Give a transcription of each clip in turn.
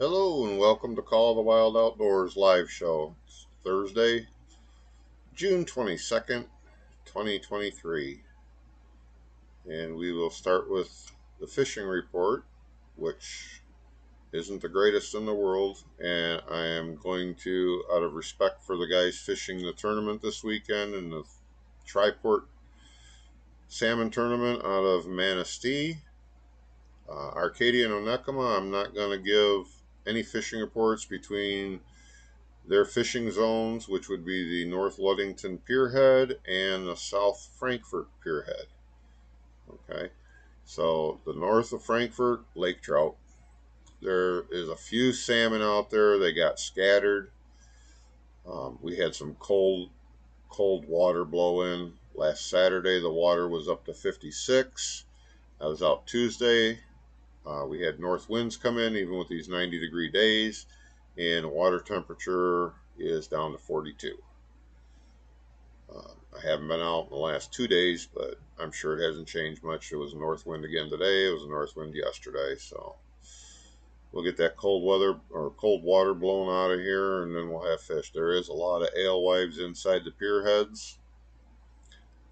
Hello and welcome to Call of the Wild Outdoors live show. It's Thursday, June 22nd, 2023. And we will start with the fishing report, which isn't the greatest in the world. And I am going to, out of respect for the guys fishing the tournament this weekend in the Triport Salmon Tournament out of Manistee, Arcadia and Onekama, I'm not going to give any fishing reports between their fishing zones, which would be the North Ludington Pierhead and the South Frankfort Pierhead. Okay, so the north of Frankfort, lake trout. There is a few salmon out there. They got scattered. We had some cold water blow in last Saturday. The water was up to 56. I was out Tuesday. We had north winds come in, even with these 90-degree days, and water temperature is down to 42. I haven't been out in the last 2 days, but I'm sure it hasn't changed much. It was a north wind again today. It was a north wind yesterday, so we'll get that cold weather or cold water blown out of here, and then we'll have fish. There is a lot of alewives inside the pier heads.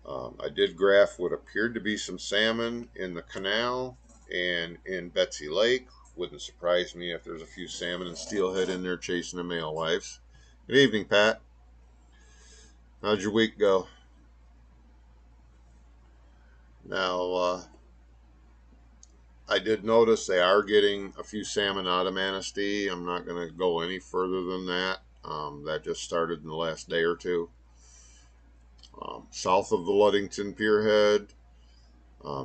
I did graph what appeared to be some salmon in the canal and in Betsy Lake. Wouldn't surprise me if there's a few salmon and steelhead in there chasing the alewives. Good evening, Pat. How'd your week go? Now, I did notice they are getting a few salmon out of Manistee. I'm not going to go any further than that. That just started in the last day or two. South of the Ludington Pierhead,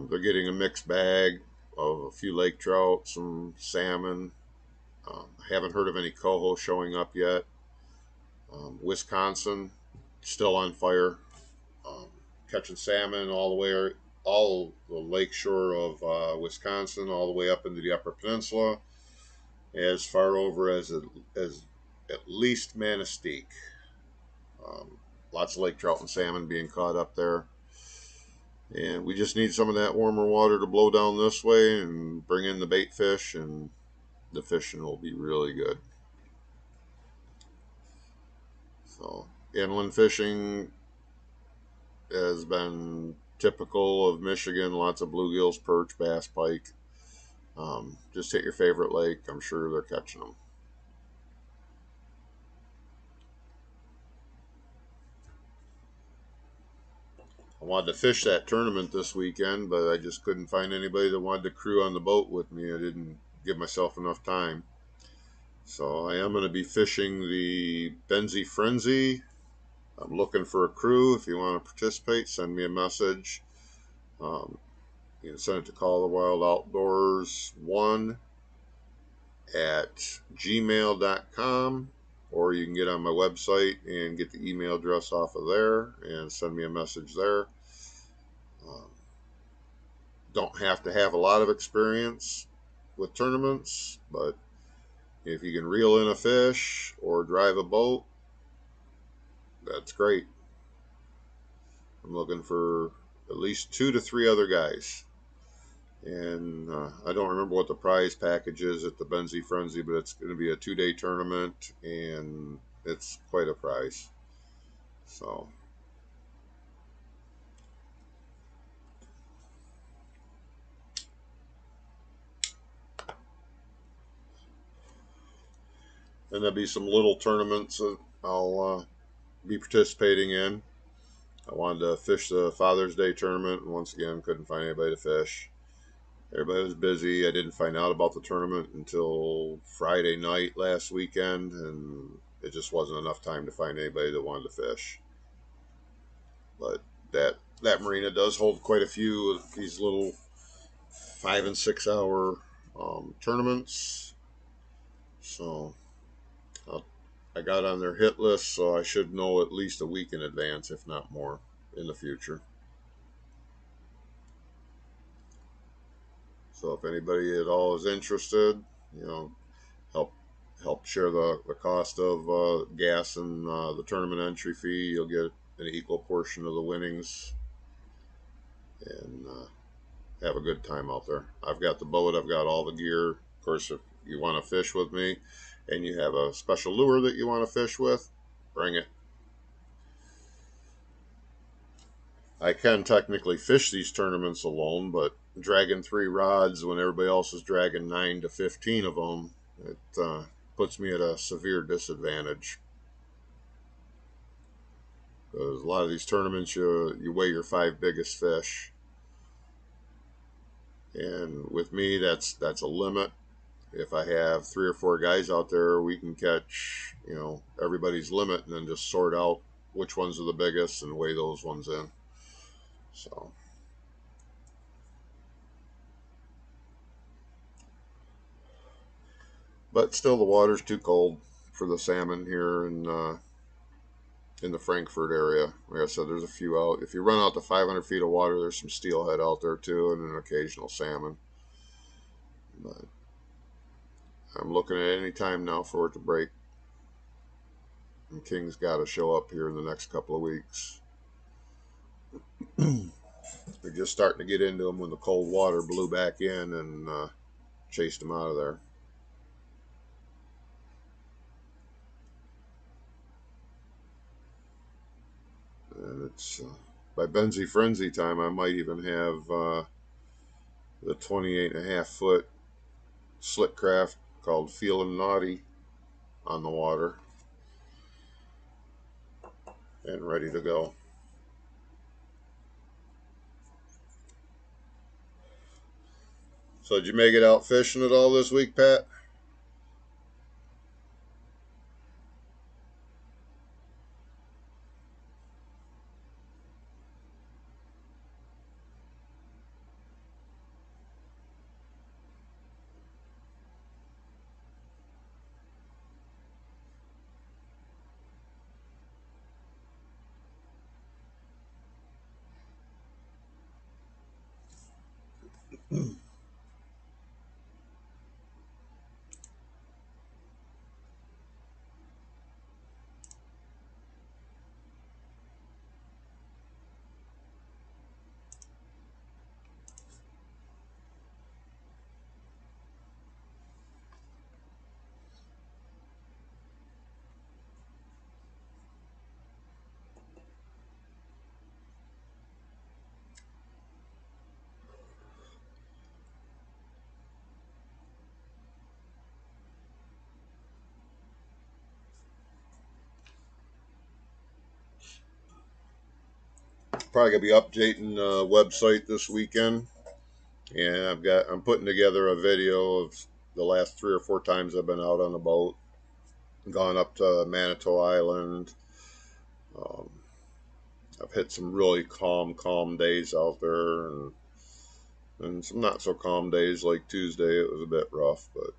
they're getting a mixed bag of a few lake trout, some salmon. I haven't heard of any coho showing up yet. Wisconsin, still on fire, um, catching salmon all the lake shore of Wisconsin, all the way up into the Upper Peninsula, as far over as at least Manistee. Um, Lots of lake trout and salmon being caught up there. And we just need some of that warmer water to blow down this way and bring in the bait fish, and the fishing will be really good. So, inland fishing has been typical of Michigan. Lots of bluegills, perch, bass, pike. Just hit your favorite lake. I'm sure they're catching them. I wanted to fish that tournament this weekend, but I just couldn't find anybody that wanted to crew on the boat with me. I didn't give myself enough time. So I am going to be fishing the Benzie Frenzy. I'm looking for a crew. If you want to participate, send me a message. Um, you can send it to Call the Wild Outdoors 1 at gmail.com, or you can get on my website and get the email address off of there and send me a message there. Um, don't have to have a lot of experience with tournaments, but if you can reel in a fish or drive a boat, that's great. I'm looking for at least 2 to 3 other guys. And I don't remember what the prize package is at the Benzie Frenzy, but it's going to be a 2-day tournament, and it's quite a prize. So, and there'll be some little tournaments that I'll be participating in. I wanted to fish the Father's Day tournament, and once again, couldn't find anybody to fish. Everybody was busy. I didn't find out about the tournament until Friday night last weekend, and it just wasn't enough time to find anybody that wanted to fish. But that marina does hold quite a few of these little 5 and 6 hour tournaments. So I got on their hit list, so I should know at least a week in advance, if not more, in the future. So if anybody at all is interested, you know, help share the cost of gas and the tournament entry fee. You'll get an equal portion of the winnings, and have a good time out there. I've got the boat. I've got all the gear. Of course, if you want to fish with me and you have a special lure that you want to fish with, bring it. I can technically fish these tournaments alone, but dragging 3 rods when everybody else is dragging 9 to 15 of them, it puts me at a severe disadvantage. Because a lot of these tournaments, you weigh your 5 biggest fish, and with me, that's a limit. If I have 3 or 4 guys out there, we can catch everybody's limit, and then just sort out which ones are the biggest and weigh those ones in. So, but still, the water's too cold for the salmon here in the Frankfort area. Like I said, there's a few out. If you run out to 500 feet of water, there's some steelhead out there too, and an occasional salmon. But I'm looking at any time now for it to break. And King's got to show up here in the next couple of weeks. They're just starting to get into them when the cold water blew back in and chased them out of there. And it's by Benzie Frenzy time, I might even have the 28.5-foot slick craft called Feelin' Naughty on the water and ready to go. So did you make it out fishing at all this week, Pat? Probably gonna be updating the website this weekend, and I'm putting together a video of the last 3 or 4 times I've been out on the boat, gone up to Manitou Island. Um, I've hit some really calm days out there, and some not so calm days like Tuesday. It was a bit rough, but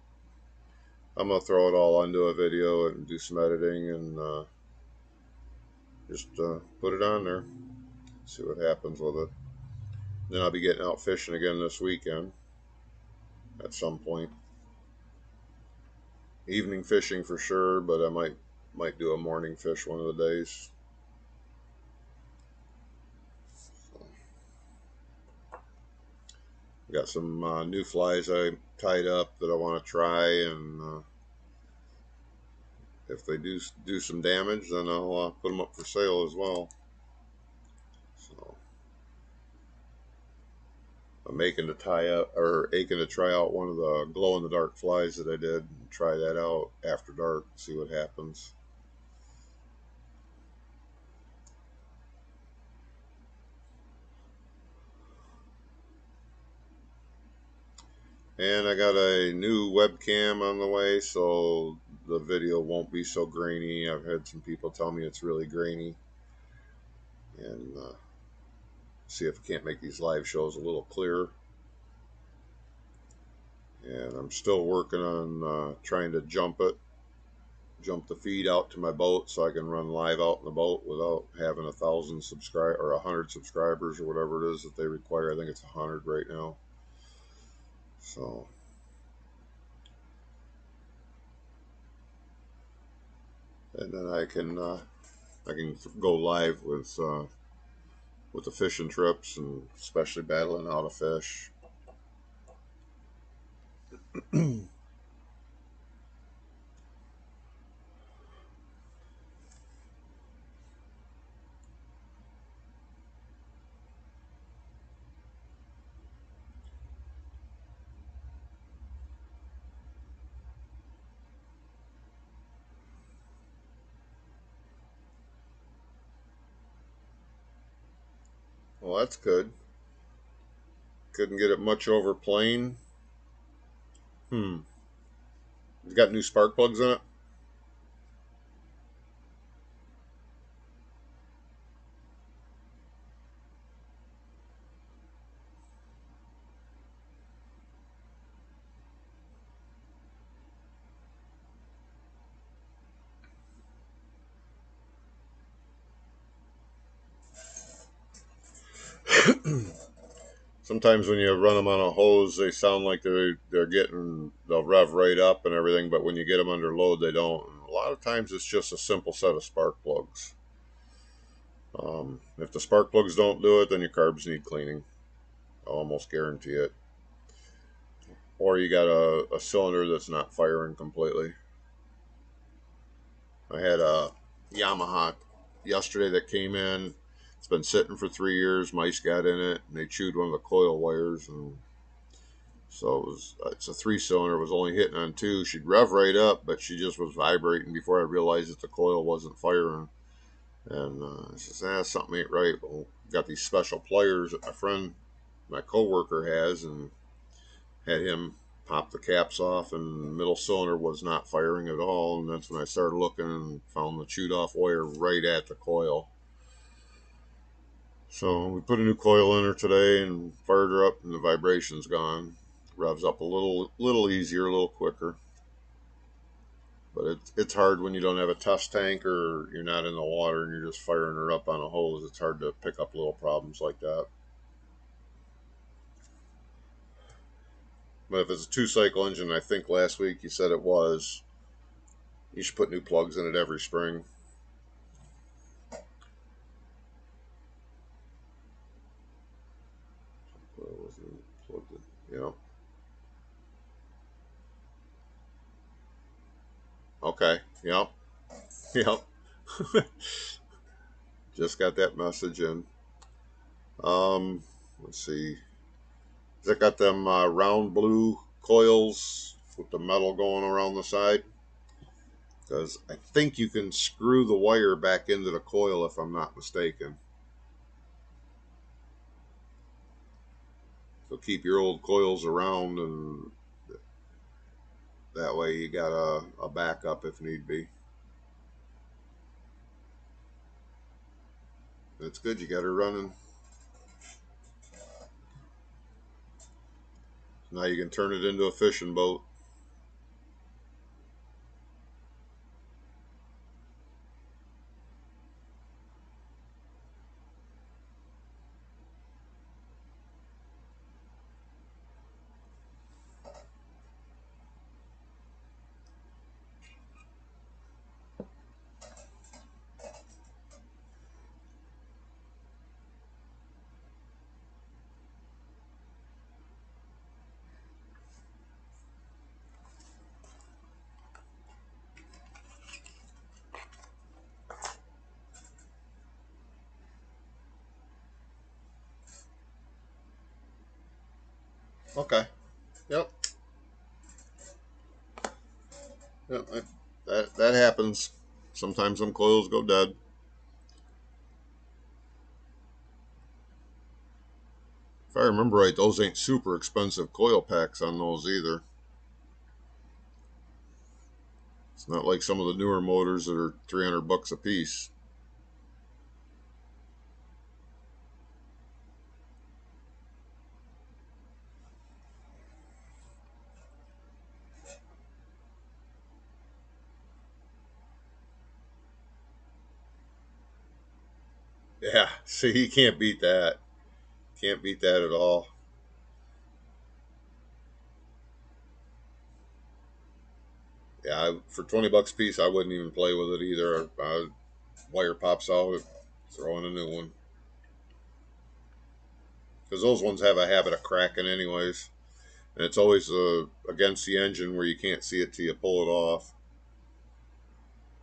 I'm gonna throw it all onto a video and do some editing and just put it on there. See what happens with it. Then I'll be getting out fishing again this weekend at some point. Evening fishing for sure, but I might do a morning fish one of the days. So, got some new flies I tied up that I want to try, and if they do some damage, then I'll put them up for sale as well. So I'm aching to try out one of the glow in the dark flies that I did. And try that out after dark, see what happens. And I got a new webcam on the way, so the video won't be so grainy. I've had some people tell me it's really grainy. And see if I can't make these live shows a little clearer. And I'm still working on trying to jump the feed out to my boat so I can run live out in the boat without having 1,000 subscribe or 100 subscribers or whatever it is that they require. I think it's 100 right now. So, and then I can go live with the fishing trips and especially battling out a fish. Well, that's good. Couldn't get it much over plain. It's got new spark plugs in it. Sometimes when you run them on a hose, they sound like they'll rev right up and everything, but when you get them under load, they don't. And a lot of times it's just a simple set of spark plugs. If the spark plugs don't do it, then your carbs need cleaning. I'll almost guarantee it. Or you got a cylinder that's not firing completely. I had a Yamaha yesterday that came in. It's been sitting for 3 years. Mice got in it and they chewed one of the coil wires, and so it's a 3 cylinder. It was only hitting on two. She'd rev right up, but she just was vibrating before I realized that the coil wasn't firing. And I says, something ain't right. Well, got these special pliers that my coworker has, and had him pop the caps off, and the middle cylinder was not firing at all. And that's when I started looking and found the chewed off wire right at the coil. So we put a new coil in her today and fired her up, and the vibration's gone. Revs up a little easier, a little quicker. But it's hard when you don't have a test tank or you're not in the water and you're just firing her up on a hose. It's hard to pick up little problems like that. But if it's a 2 cycle engine, I think last week you said it was, you should put new plugs in it every spring. Yeah. Okay. Yep. Yep. Just got that message in. Let's see. Has it got them round blue coils with the metal going around the side? Because I think you can screw the wire back into the coil if I'm not mistaken. So keep your old coils around, and that way you got a backup if need be. It's good you got her running. Now you can turn it into a fishing boat. Okay. Yep. Yep. That happens. Sometimes some coils go dead. If I remember right, those ain't super expensive coil packs on those either. It's not like some of the newer motors that are $300 a piece. Yeah, see, you can't beat that. Can't beat that at all. Yeah, for $20 a piece, I wouldn't even play with it either. Wire pops out, throw in a new one. Because those ones have a habit of cracking, anyways. And it's always against the engine where you can't see it till you pull it off.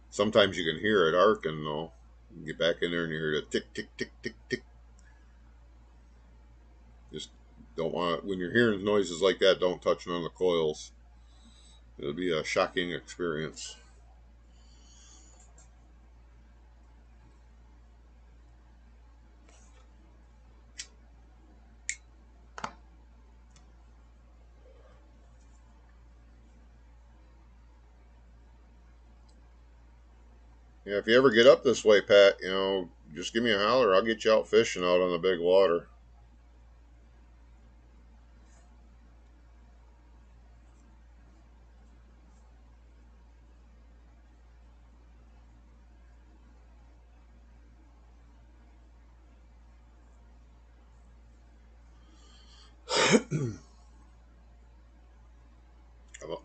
Sometimes you can hear it arcing, though. You get back in there and you hear the tick, tick, tick, tick, tick. Just don't want, when you're hearing noises like that, don't touch none of the coils. It'll be a shocking experience. Yeah, if you ever get up this way, Pat, just give me a holler. I'll get you out fishing out on the big water.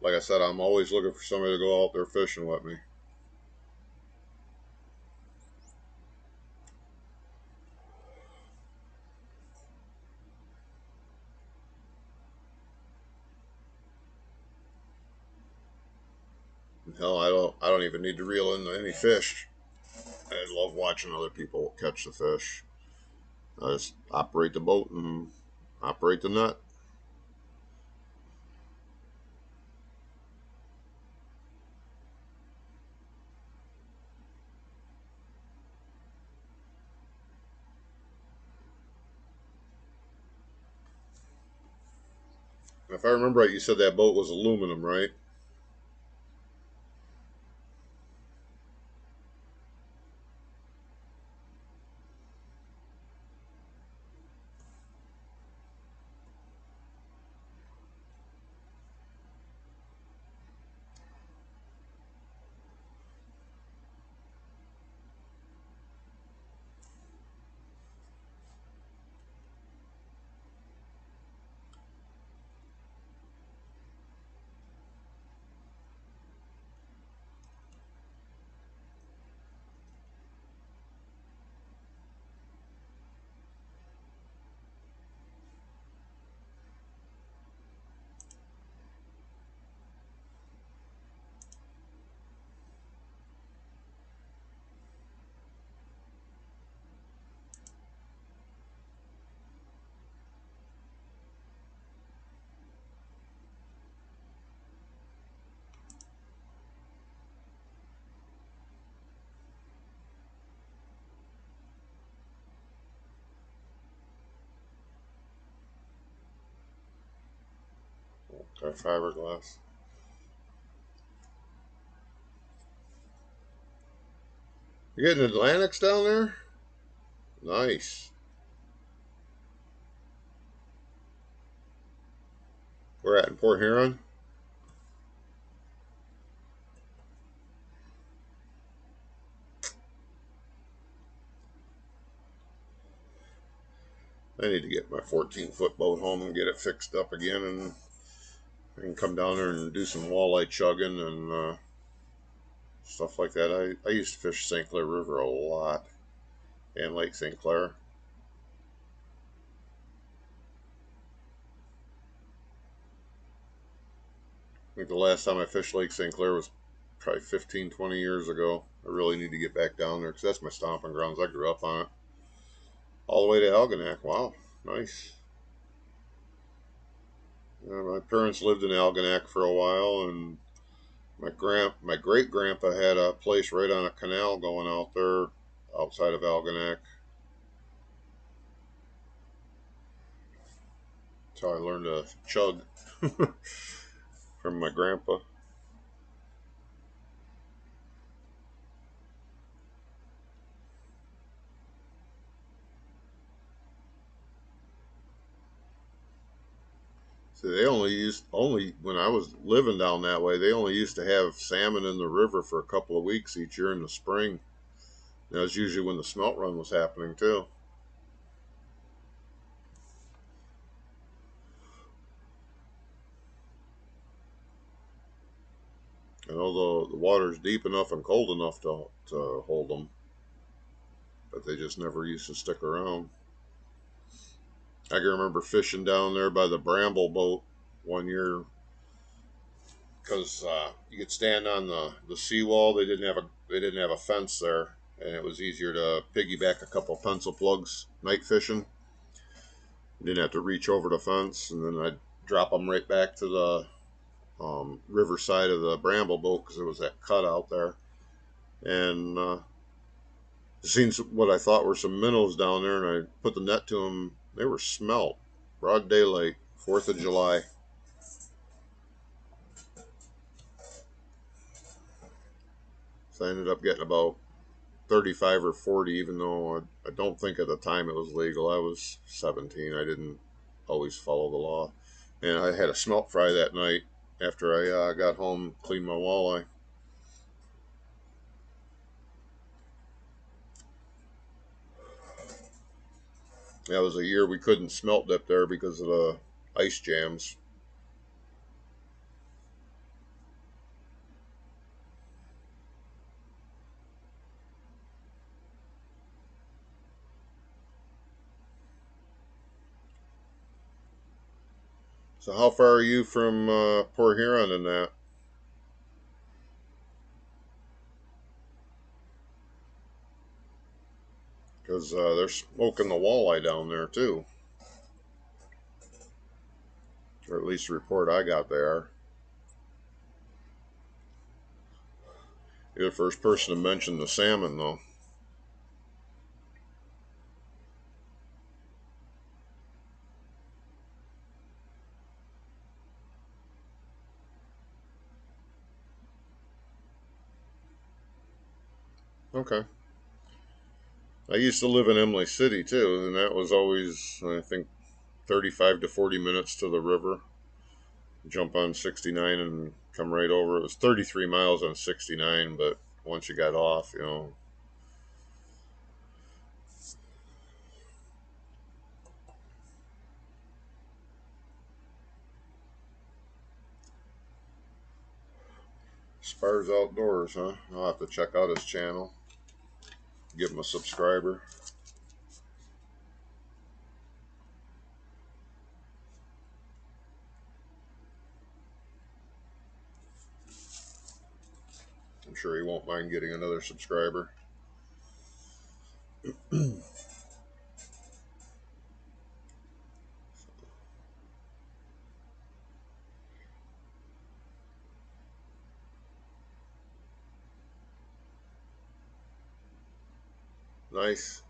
Like I said, I'm always looking for somebody to go out there fishing with me. Hell, I don't even need to reel in any fish. I love watching other people catch the fish. I just operate the boat and operate the net. If I remember right, you said that boat was aluminum, right? Or fiberglass. You getting Atlantics down there? Nice. We're at in Port Huron. I need to get my 14-foot boat home and get it fixed up again, and I can come down there and do some walleye chugging and stuff like that. I used to fish St. Clair River a lot and Lake St. Clair. I think the last time I fished Lake St. Clair was probably 15, 20 years ago. I really need to get back down there because that's my stomping grounds. I grew up on it. All the way to Algonac. Wow, nice. My parents lived in Algonac for a while, and my great grandpa had a place right on a canal going out there outside of Algonac. That's how I learned to chug from my grandpa. See, they only when I was living down that way. They only used to have salmon in the river for a couple of weeks each year in the spring. That was usually when the smelt run was happening too. And although the water's deep enough and cold enough to hold them, but they just never used to stick around. I can remember fishing down there by the Bramble boat one year because you could stand on the seawall. They didn't have a fence there, and it was easier to piggyback a couple pencil plugs night fishing. You didn't have to reach over the fence, and then I'd drop them right back to the riverside of the Bramble boat because there was that cut out there. And seen what I thought were some minnows down there, and I put the net to them. They were smelt, broad daylight, 4th of July. So I ended up getting about 35 or 40, even though I don't think at the time it was legal. I was 17. I didn't always follow the law. And I had a smelt fry that night after I got home, cleaned my walleye. That was a year we couldn't smelt dip there because of the ice jams. So how far are you from Port Huron in that? Because they're smoking the walleye down there too, or at least the report I got they are. You're the first person to mention the salmon, though. Okay. I used to live in Emily City too, and that was always, I think, 35 to 40 minutes to the river. Jump on 69 and come right over. It was 33 miles on 69, but once you got off, Spars Outdoors, huh? I'll have to check out his channel. Give him a subscriber. I'm sure he won't mind getting another subscriber. Nice.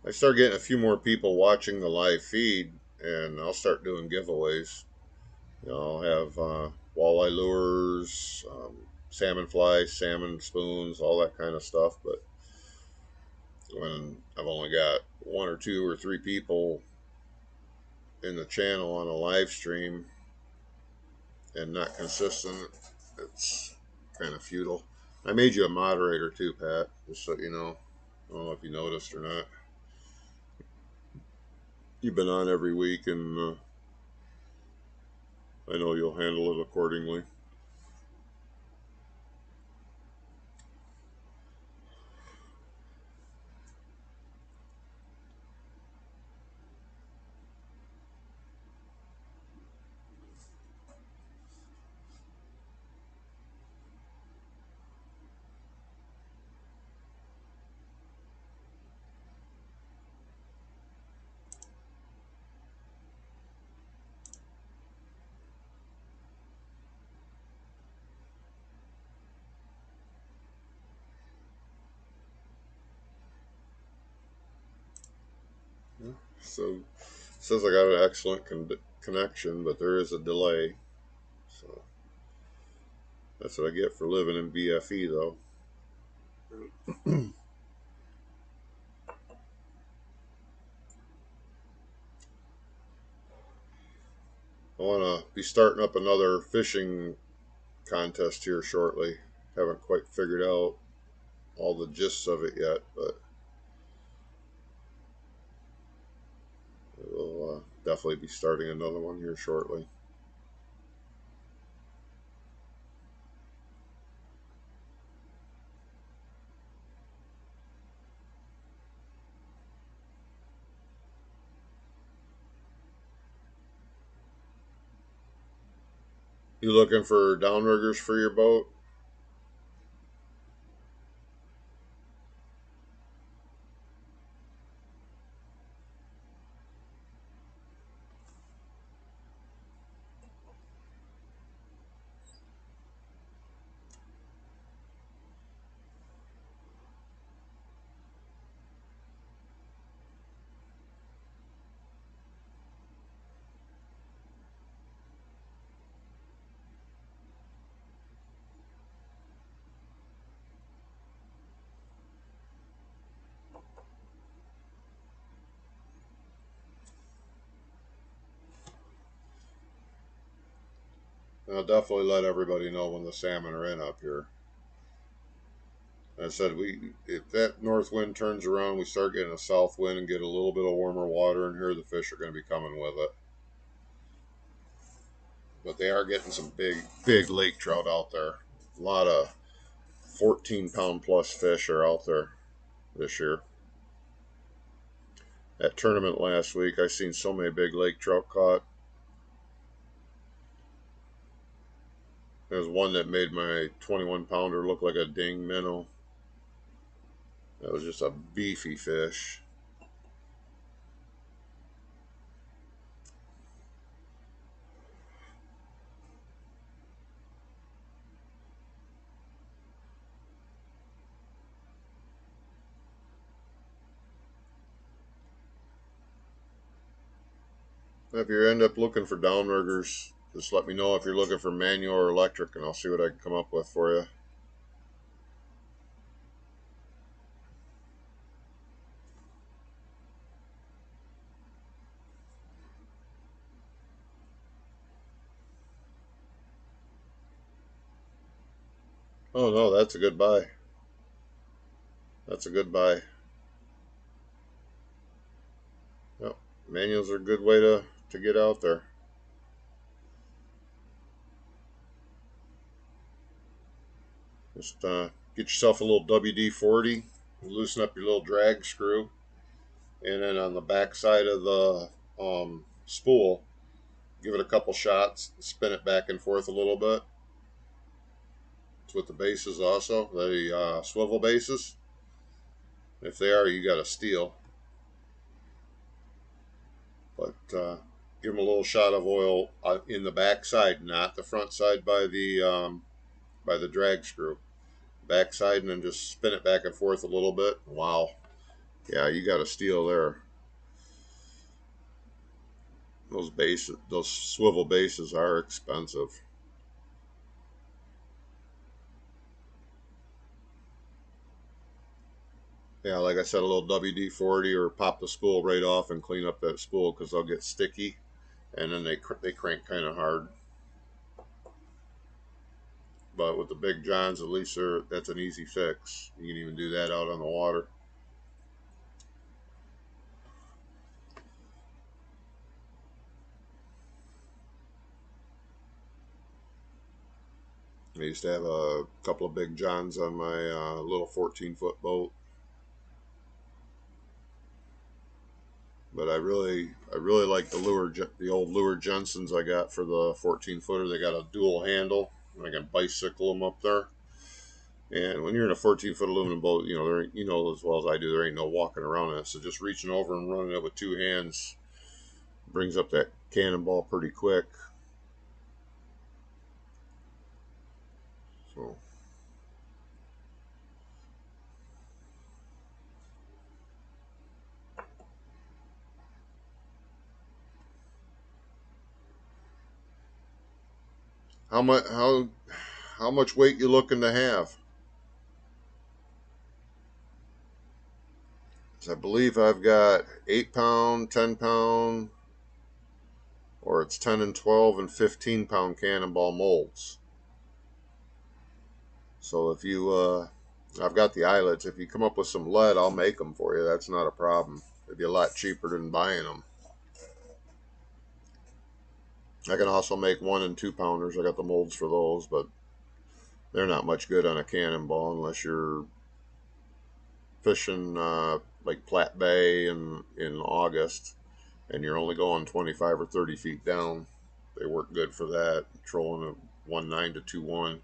I start getting a few more people watching the live feed, and I'll start doing giveaways. I'll have walleye lures, salmon flies, salmon spoons, all that kind of stuff. But when I've only got one or two or three people in the channel on a live stream and not consistent, it's kind of futile. I made you a moderator too, Pat, just so you know. I don't know if you noticed or not. You've been on every week, and I know you'll handle it accordingly. So it says I got an excellent connection, but there is a delay. So that's what I get for living in BFE, though. I want to be starting up another fishing contest here shortly. Haven't quite figured out all the gists of it yet, but we'll definitely be starting another one here shortly. You looking for downriggers for your boat? I'll definitely let everybody know when the salmon are in up here. I said if that north wind turns around, we start getting a south wind and get a little bit of warmer water in here, the fish are going to be coming with it. But they are getting some big lake trout out there. A lot of 14-pound plus fish are out there this year. At tournament last week, I seen so many big lake trout caught. There's one that made my 21-pounder look like a ding minnow. That was just a beefy fish. If you end up looking for downriggers, just let me know if you're looking for manual or electric, and I'll see what I can come up with for you. Oh no, that's a good buy. That's a good buy. Yep. Manuals are a good way to get out there. Just get yourself a little WD-40, loosen up your little drag screw, and then on the back side of the spool, give it a couple shots, spin it back and forth a little bit. It's with the bases also, the swivel bases. If they are, you got a steal. But give them a little shot of oil in the back side, not the front side by the drag screw. Back side, and then just spin it back and forth a little bit. Wow. Yeah, you got a steal there. Those swivel bases are expensive. Yeah, like I said, a little WD-40 or pop the spool right off and clean up that spool because they'll get sticky, and then they crank kind of hard. But with the big johns, at least that's an easy fix. You can even do that out on the water. I used to have a couple of big johns on my little 14-foot boat. But I really like the old Lure Jensens I got for the 14-footer. They got a dual handle. I can bicycle them up there. And when you're in a 14-foot aluminum boat, you know as well as I do, there ain't no walking around in it. So just reaching over and running it with two hands brings up that cannonball pretty quick. So how much weight you looking to have? So I believe I've got 8-pound, 10-pound, or it's 10 and 12 and 15-pound cannonball molds. So if I've got the eyelets. If you come up with some lead, I'll make them for you. That's not a problem. It'd be a lot cheaper than buying them. I can also make 1 and 2-pounders. I got the molds for those, but they're not much good on a cannonball unless you're fishing like Platte Bay in August and you're only going 25 or 30 feet down. They work good for that, trolling a 1.9 to 2.1.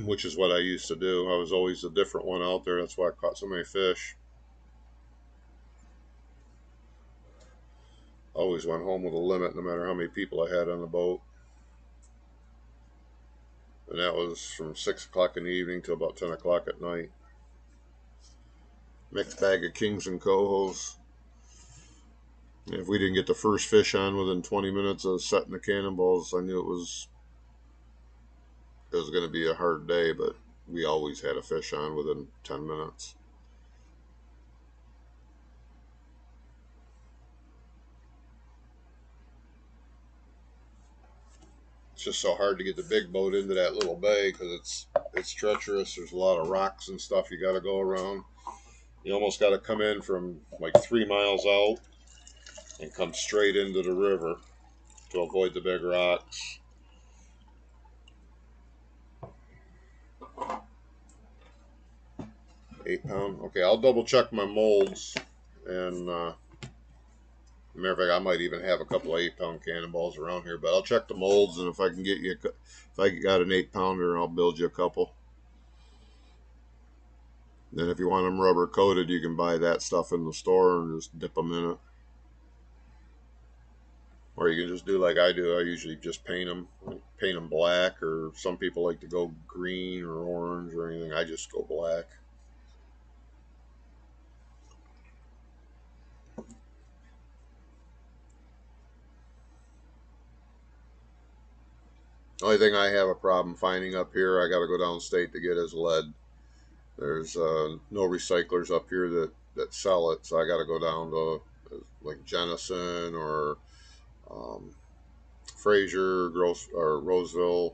Which is what I used to do. I was always a different one out there. That's why I caught so many fish. I always went home with a limit no matter how many people I had on the boat. And that was from 6 o'clock in the evening to about 10 o'clock at night. Mixed bag of kings and cohos. If we didn't get the first fish on within 20 minutes of setting the cannonballs, I knew it was going to be a hard day, but we always had a fish on within 10 minutes. It's just so hard to get the big boat into that little bay because it's treacherous. There's a lot of rocks and stuff you got to go around. You almost got to come in from like 3 miles out and come straight into the river to avoid the big rocks. 8 pound. Okay, I'll double check my molds. And matter of fact, I might even have a couple of 8 pound cannonballs around here. But I'll check the molds, and if I can get you, if I got an 8 pounder, I'll build you a couple. Then if you want them rubber coated, you can buy that stuff in the store and just dip them in it. Or you can just do like I do. I usually just paint them black, or some people like to go green or orange or anything. I just go black. The only thing I have a problem finding up here, I got to go downstate to get, is lead. There's no recyclers up here that sell it, so I got to go down to like Jenison or um, Fraser, or Roseville,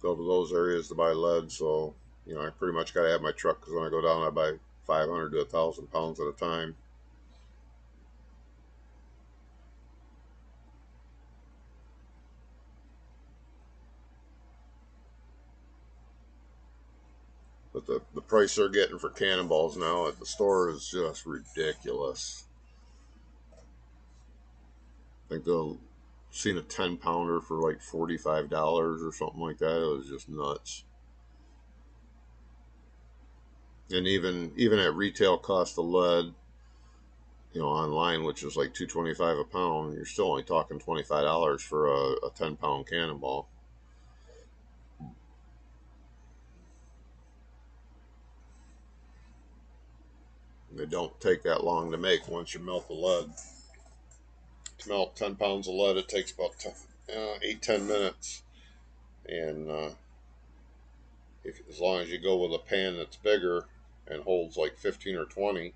go to those areas to buy lead. So I pretty much got to have my truck, because when I go down, I buy 500 to 1,000 pounds at a time. But the price they're getting for cannonballs now at the store is just ridiculous. I think they'll seen a 10 pounder for like $45 or something like that. It was just nuts. And even at retail cost of lead, online, which is like $2.25 a pound, you're still only talking $25 for a 10 pound cannonball. They don't take that long to make once you melt the lead. To melt 10 pounds of lead, it takes about 8-10 minutes. And as long as you go with a pan that's bigger and holds like 15 or 20,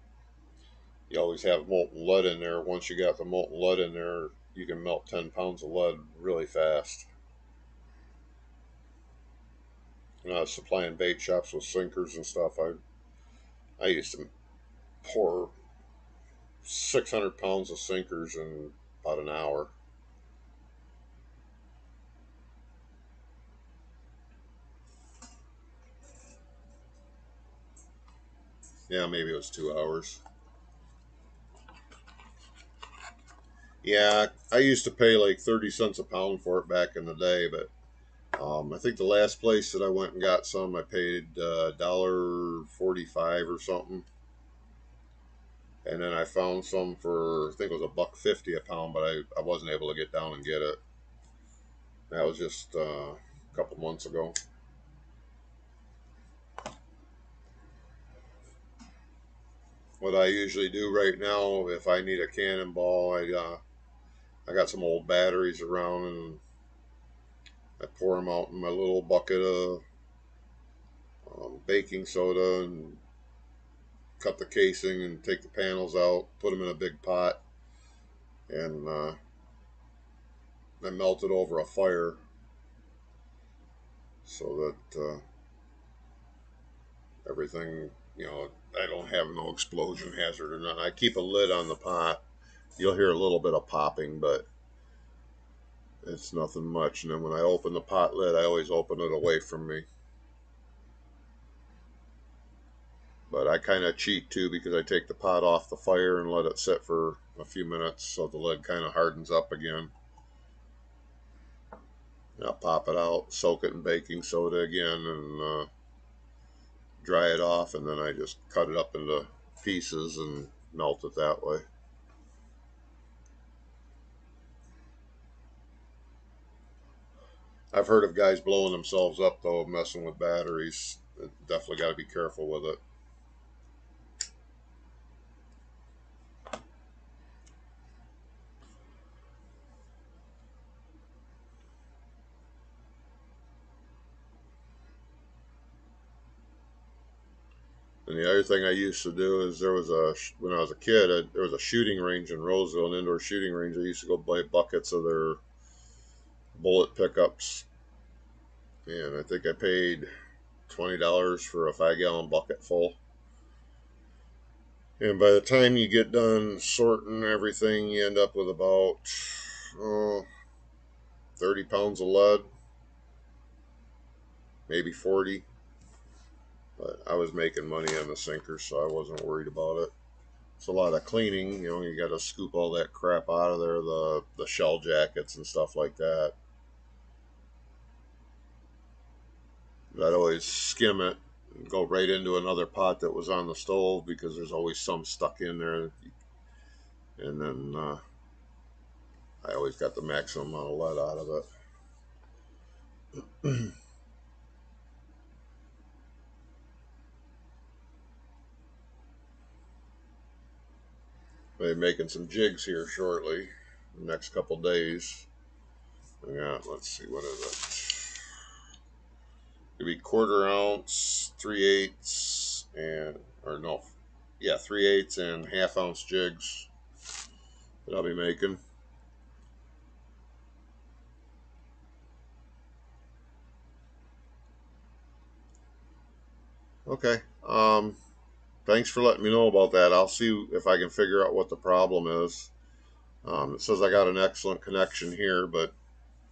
you always have molten lead in there. Once you got the molten lead in there, you can melt 10 pounds of lead really fast. When I was supplying bait shops with sinkers and stuff, I used to pour 600 pounds of sinkers in about an hour. Yeah, maybe it was 2 hours. Yeah, I used to pay like 30 cents a pound for it back in the day, but I think the last place that I went and got some, I paid $1.45 or something. And then I found some for, I think it was $1.50 a pound, but I wasn't able to get down and get it. That was just a couple months ago. What I usually do right now, if I need a cannonball, I got some old batteries around, and I pour them out in my little bucket of baking soda, and cut the casing and take the panels out, put them in a big pot, and I melt it over a fire so that everything, I don't have no explosion hazard or nothing. I keep a lid on the pot. You'll hear a little bit of popping, but it's nothing much. And then when I open the pot lid, I always open it away from me. But I kind of cheat too, because I take the pot off the fire and let it sit for a few minutes so the lid kind of hardens up again. And I'll pop it out, soak it in baking soda again, and dry it off, and then I just cut it up into pieces and melt it that way. I've heard of guys blowing themselves up though, messing with batteries. Definitely got to be careful with it. And the other thing I used to do is, when I was a kid, there was a shooting range in Roseville, an indoor shooting range. I used to go buy buckets of their bullet pickups, and I think I paid $20 for a 5-gallon bucket full. And by the time you get done sorting everything, you end up with about 30 pounds of lead, maybe 40. But I was making money on the sinker, so I wasn't worried about it. It's a lot of cleaning. You got to scoop all that crap out of there, the shell jackets and stuff like that. But I'd always skim it and go right into another pot that was on the stove because there's always some stuck in there. And then I always got the maximum amount of lead out of it. I'll be making some jigs here shortly, the next couple days. Yeah, let's see, what is it? It'll be 1/4 ounce, 3/8, and, or no, yeah, 3/8 and 1/2 ounce jigs that I'll be making. Okay. Thanks for letting me know about that. I'll see if I can figure out what the problem is. It says I got an excellent connection here, but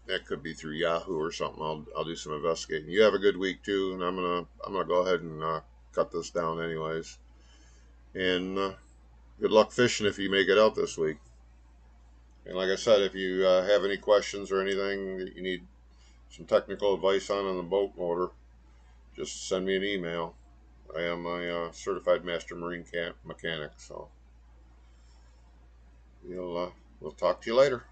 that could be through Yahoo or something. I'll do some investigating. You have a good week too, and I'm gonna go ahead and cut this down anyways. And good luck fishing if you make it out this week. And like I said, if you have any questions or anything that you need some technical advice on the boat motor, just send me an email. I am a certified master marine mechanic, so we'll talk to you later.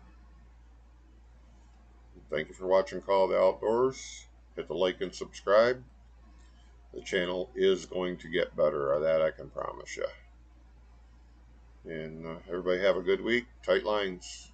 Thank you for watching Call of the Outdoors. Hit the like and subscribe. The channel is going to get better. That I can promise you. And everybody have a good week. Tight lines.